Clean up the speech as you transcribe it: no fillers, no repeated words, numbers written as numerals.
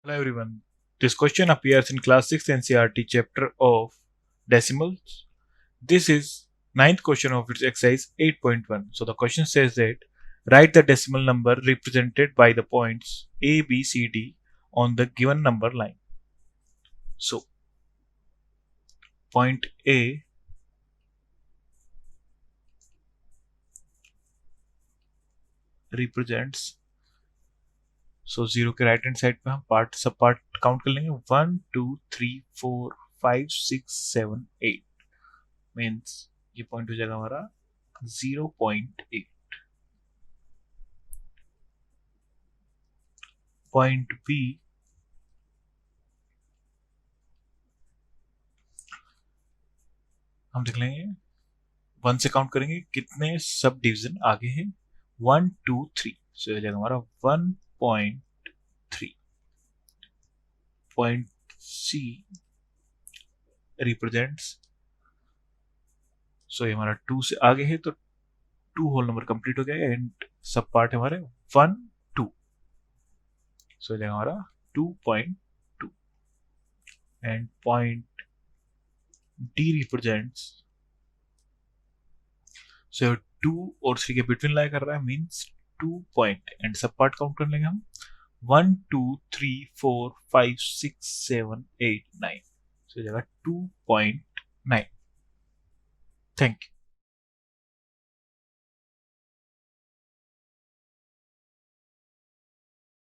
Hello everyone. This question appears in class 6 NCERT chapter of decimals. This is ninth question of its exercise 8.1. So the question says that write the decimal number represented by the points A, B, C, D on the given number line. So point A represents, so 0 के right hand side पे हम सब part count कर लेंगे 1 2 3 4 5 6 7 8 means ये point हो जाएगा हमारा 0.8. पॉइंट बी हम देख लेंगे 1 से काउंट करेंगे कितने सब डिवीजन आगे हैं 1 2 3. सो हो जाएगा हमारा 1.3. पॉइंट सी रिप्रेजेंट्स, सो ये हमारा 2 से आगे है तो 2 होल नंबर कंप्लीट हो गया एंड सब पार्ट हमारे 1 2. सो हो जाएगा हमारा 2.2. एंड पॉइंट डी रिप्रेजेंट्स, सो 2 और 3 के बिटवीन लाई कर रहा है मींस 2 पॉइंट एंड सब पार्ट काउंट कर लेंगे हम 1 2 3 4 5 6 7 8 9. सो हो जाएगा 2.9. Thank you.